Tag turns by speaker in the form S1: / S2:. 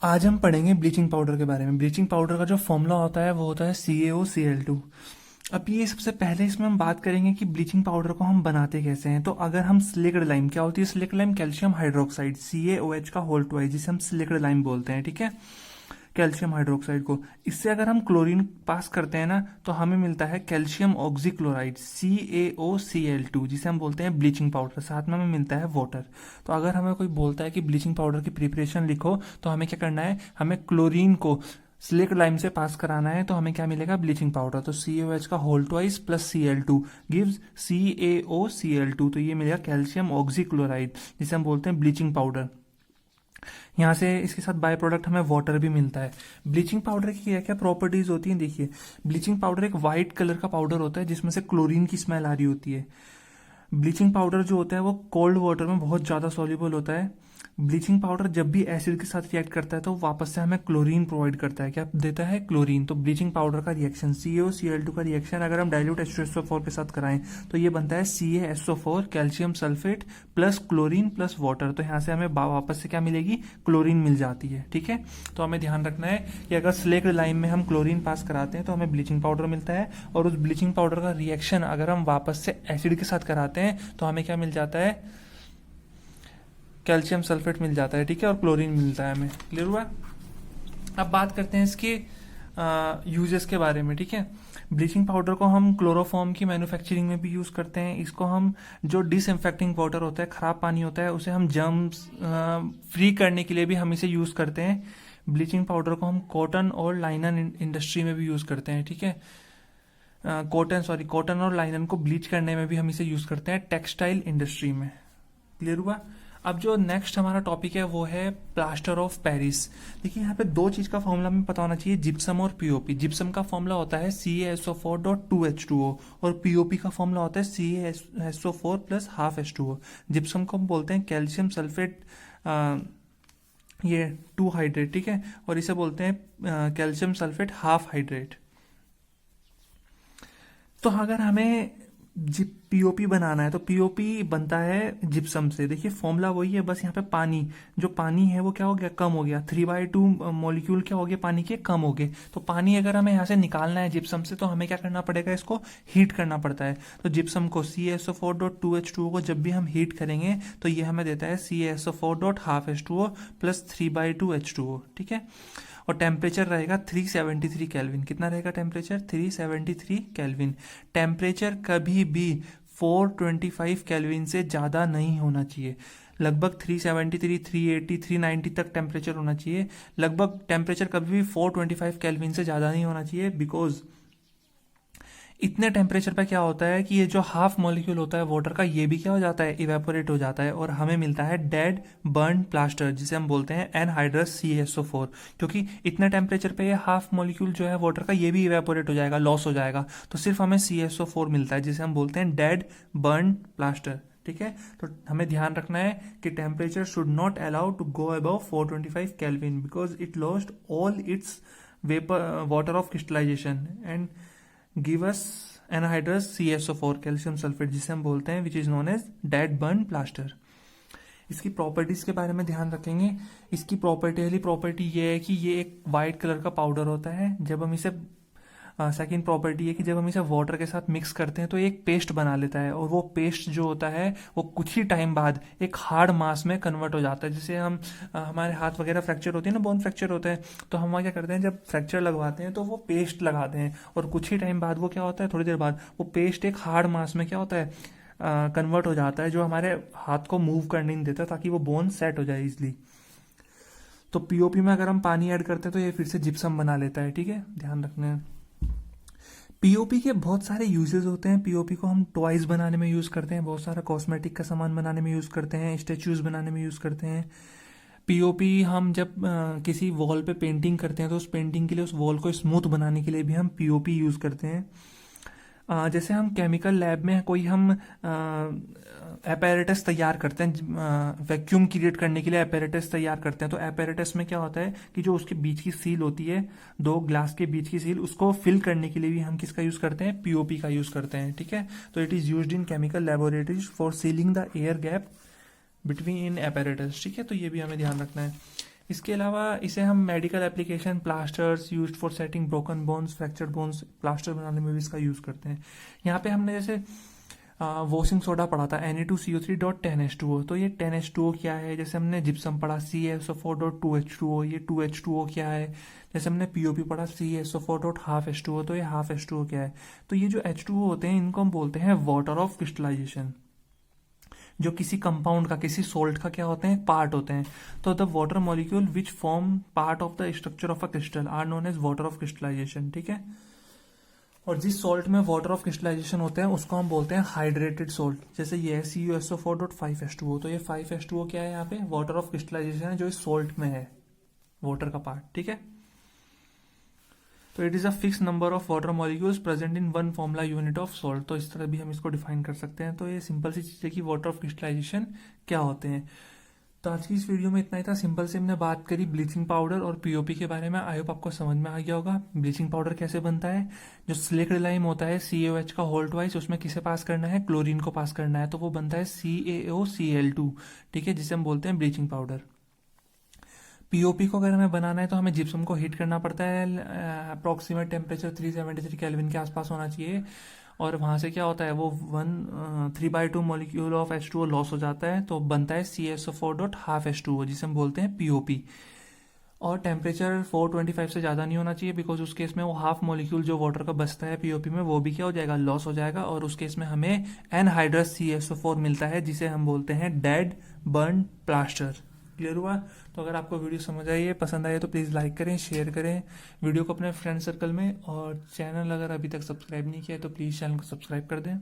S1: आज हम पढ़ेंगे ब्लीचिंग पाउडर के बारे में। ब्लीचिंग पाउडर का जो फॉर्मूला होता है वो होता है CaOCl2। अब ये सबसे पहले इसमें हम बात करेंगे कि ब्लीचिंग पाउडर को हम बनाते कैसे हैं। तो अगर हम स्लिक्ड लाइम, क्या होती है स्लिक्ड लाइम? कैल्शियम हाइड्रोक्साइड, CaOH का होल ट्वाइस, जिसे हम स्लिक्ड लाइम बोलते हैं, ठीक है, कैल्शियम हाइड्रोक्साइड को। इससे अगर हम क्लोरीन पास करते हैं ना तो हमें मिलता है कैल्शियम ऑक्सीक्लोराइड, CaOCl2, जिसे हम बोलते हैं ब्लीचिंग पाउडर। साथ में हमें मिलता है वाटर। तो अगर हमें कोई बोलता है कि ब्लीचिंग पाउडर की प्रिपरेशन लिखो तो हमें क्या करना है? हमें क्लोरीन को स्लिक्ड लाइम से पास कराना है। तो हमें क्या मिलेगा? Bleaching powder. तो CaOH का whole twice plus Cl2 gives CaOCl2। तो ये मिलेगा कैल्शियम ऑक्सीक्लोराइड, जिसे हम बोलते हैं ब्लीचिंग पाउडर। यहाँ से इसके साथ बाय प्रोडक्ट हमें वाटर भी मिलता है। ब्लीचिंग पाउडर की क्या क्या प्रॉपर्टीज होती हैं देखिए। ब्लीचिंग पाउडर एक वाइट कलर का पाउडर होता है जिसमें से क्लोरीन की स्मेल आ रही होती है। ब्लीचिंग पाउडर जो होता है वो कोल्ड वाटर में बहुत ज़्यादा सॉल्युबल होता है। ब्लीचिंग पाउडर जब भी एसिड के साथ रिएक्ट करता है तो वापस से हमें क्लोरीन प्रोवाइड करता है। क्या देता है? क्लोरीन। तो ब्लीचिंग पाउडर का रिएक्शन CaOCl2 का रिएक्शन अगर हम डाइल्यूट H2SO4 के साथ कराएं तो ये बनता है CaSO4 calcium sulphate plus chlorine plus water. तो यहाँ से हमें वापस से क्या मिलेगी? क्लोरीन मिल जाती है, ठीक है। तो हमें ध्यान रखना है कि अगर स्लेक्ड लाइम में हम क्लोरीन पास कराते हैं तो हमें ब्लीचिंग पाउडर मिलता है, और उस ब्लीचिंग पाउडर का रिएक्शन अगर हम वापस से एसिड के साथ कराते हैं तो हमें क्या मिल जाता है? कैल्शियम सल्फेट मिल जाता है, ठीक है, और क्लोरीन मिलता है हमें। क्लियर हुआ? अब बात करते हैं इसके यूजेस के बारे में, ठीक है। ब्लीचिंग पाउडर को हम क्लोरोफॉर्म की मैन्युफैक्चरिंग में भी यूज करते हैं। इसको हम जो डिसइंफेक्टिंग वाटर होता है, खराब पानी होता है, उसे हम जर्म्स फ्री करने के लिए भी हम इसे यूज करते हैं। ब्लीचिंग पाउडर को हम कॉटन और लाइनन इंडस्ट्री में भी यूज करते हैं, ठीक है। कॉटन और लाइनन को ब्लीच करने में भी हम इसे यूज करते हैं टेक्सटाइल इंडस्ट्री में। क्लियर हुआ? अब जो नेक्स्ट हमारा टॉपिक है वो है प्लास्टर ऑफ पेरिस। देखिए यहाँ पे दो चीज का फॉर्मूला हमें पता होना चाहिए, जिप्सम और पीओपी। जिप्सम का फॉर्मूला होता है CaSO4.2H2O और पीओपी का फॉर्मूला होता है CaSO4 plus half H2O। Gypsum को हम बोलते हैं कैल्शियम सल्फेट, ये 2 हाइड्रेट, ठीक है, और इसे बोलते हैं कैल्शियम सल्फेट हाफ हाइड्रेट। तो अगर हमें पीओपी बनाना है तो पीओपी बनता है जिप्सम से। देखिए फॉर्मूला वही है, बस यहाँ पे पानी, जो पानी है वो क्या हो गया? कम हो गया। 3/2 मॉलिक्यूल क्या हो गए? पानी के कम हो गए। तो पानी अगर हमें यहाँ से निकालना है जिप्सम से तो हमें क्या करना पड़ेगा? इसको हीट करना पड़ता है। तो जिप्सम को CaSO4.2H2O को जब भी हम हीट करेंगे तो ये हमें देता है CaSO4.5H2O प्लस 3/2H2O, ठीक है। और टेम्परेचर रहेगा 373 केल्विन। कितना रहेगा टेम्परेचर? 373 केल्विन। टेम्परेचर कभी भी 425 केल्विन से ज़्यादा नहीं होना चाहिए। लगभग 373, 380, 390 तक टेम्परेचर होना चाहिए। लगभग टेम्परेचर कभी भी 425 केल्विन से ज़्यादा नहीं होना चाहिए, बिकॉज इतने टेम्परेचर पे क्या होता है कि ये जो हाफ मॉलिक्यूल होता है वाटर का, ये भी क्या हो जाता है? इवेपोरेट हो जाता है, और हमें मिलता है डेड बर्न प्लास्टर, जिसे हम बोलते हैं एनहाइड्रस CaSO4। क्योंकि इतने टेम्परेचर पे ये हाफ मॉलिक्यूल जो है वाटर का, ये भी इवेपोरेट हो जाएगा, लॉस हो जाएगा। तो सिर्फ हमें CaSO4 मिलता है, जिसे हम बोलते हैं डेड बर्न प्लास्टर, ठीक है। तो हमें ध्यान रखना है कि temperature should not allow to go above 425 kelvin because it lost all its vapour water of crystallisation and give us anhydrous CaSO4 calcium sulphate, जिसे हम बोलते हैं which is known as dead burn plaster. इसकी properties के बारे में ध्यान रखेंगे। इसकी पहली प्रॉपर्टी ये है कि ये एक वाइट कलर का पाउडर होता है। जब हम इसे सेकेंड प्रॉपर्टी है कि जब हम इसे वाटर के साथ मिक्स करते हैं तो एक पेस्ट बना लेता है, और वो पेस्ट जो होता है वो कुछ ही टाइम बाद एक हार्ड मास में कन्वर्ट हो जाता है। जैसे हम हमारे हाथ वगैरह फ्रैक्चर होती है ना, बोन फ्रैक्चर होता है, तो हम वहाँ क्या करते हैं, जब फ्रैक्चर लगवाते हैं तो वो पेस्ट लगाते हैं, और कुछ ही टाइम बाद वो क्या होता है, थोड़ी देर बाद वो पेस्ट एक हार्ड मास में क्या होता है, कन्वर्ट हो जाता है, जो हमारे हाथ को मूव करने नहीं देता ताकि वो बोन सेट हो जाए इजिली। तो पीओपी में अगर हम पानी ऐड करते हैं तो ये फिर से जिप्सम बना लेता है, ठीक है, ध्यान रखना है। पीओपी के बहुत सारे यूजेस होते हैं। पीओपी को हम टॉयज बनाने में यूज करते हैं, बहुत सारा कॉस्मेटिक का सामान बनाने में यूज करते हैं, स्टेच्यूज बनाने में यूज करते हैं। पीओपी हम जब किसी वॉल पे पेंटिंग करते हैं तो उस पेंटिंग के लिए, उस वॉल को स्मूथ बनाने के लिए भी हम पीओपी यूज करते हैं। जैसे हम केमिकल लैब में कोई हम एपेरेटस तैयार करते हैं, वैक्यूम क्रिएट करने के लिए एपेरेटस तैयार करते हैं, तो एपेरेटस में क्या होता है कि जो उसके बीच की सील होती है, दो ग्लास के बीच की सील, उसको फिल करने के लिए भी हम किसका यूज करते हैं? पीओपी का यूज करते हैं, ठीक है। तो it is used in chemical laboratories for ceiling the air gap between in apparatus, ठीक है। तो ये भी हमें ध्यान रखना है। इसके अलावा इसे हम medical application, plasters used for setting broken bones, fractured bones, plaster बनाने में भी इसका यूज करते हैं। यहाँ पे हमने जैसे वॉशिंग सोडा पढ़ा था Na2CO3.10H2O, तो ये 10H2O क्या है? जैसे हमने जिप्सम पढ़ा CaSO4.2H2O, ये 2H2O क्या है? जैसे हमने POP पढ़ा CaSO4.12H2O, तो ये हाफ H2O क्या है? तो ये जो H2O होते हैं इनको हम बोलते हैं वाटर ऑफ क्रिस्टलाइजेशन, जो किसी कंपाउंड का, किसी सोल्ट का क्या होते हैं? पार्ट होते हैं। तो the water molecule which form part of the structure of a crystal are known as water of crystallisation, ठीक है। और जिस सॉल्ट में वाटर ऑफ क्रिस्टलाइजेशन होते हैं उसको हम बोलते हैं हाइड्रेटेड सॉल्ट। जैसे ये है CuSO4.5H2O, तो ये 5H2O क्या है? यहाँ पे वाटर ऑफ क्रिस्टलाइजेशन है जो इस सॉल्ट में है, वाटर का पार्ट, ठीक है। तो it is a fix number of water molecules present in one formula unit of salt. तो इस तरह भी हम इसको डिफाइन कर सकते हैं। तो ये सिंपल सी चीज है कि वाटर ऑफ क्रिस्टलाइजेशन क्या होते हैं। तो आज की इस वीडियो में इतना ही था। सिंपल से हमने बात करी ब्लीचिंग पाउडर और POP के बारे में। आई होप आपको समझ में आ गया होगा। ब्लीचिंग पाउडर कैसे बनता है? जो स्लिक्ड लाइम होता है CaOH का होल्ट वाइज, उसमें किसे पास करना है? क्लोरीन को पास करना है, तो वो बनता है CaOCl2, ठीक है, जिसे हम बोलते हैं ब्लीचिंग पाउडर। POP को अगर हमें बनाना है तो हमें जिप्सम को हीट करना पड़ता है। अप्रोक्सीमेट टेम्परेचर 373 केल्विन के आसपास होना चाहिए। और वहां से क्या होता है, वो 3/2 मॉलिक्यूल ऑफ H2O लॉस हो जाता है, तो बनता है CaSO4.12H2O, जिसे हम बोलते हैं POP। और टेम्परेचर 425 से ज़्यादा नहीं होना चाहिए, बिकॉज उस केस में वो हाफ मॉलिक्यूल जो वाटर का बचता है POP में, वो भी क्या हो जाएगा? लॉस हो जाएगा। और उस केस में हमें एनहाइड्रस CaSO4 मिलता है, जिसे हम बोलते हैं डेड बर्न प्लास्टर। क्लियर हुआ? तो अगर आपको वीडियो समझ आई है, पसंद आई है, तो प्लीज़ लाइक करें, शेयर करें वीडियो को अपने फ्रेंड सर्कल में। और चैनल अगर अभी तक सब्सक्राइब नहीं किया है तो प्लीज़ चैनल को सब्सक्राइब कर दें।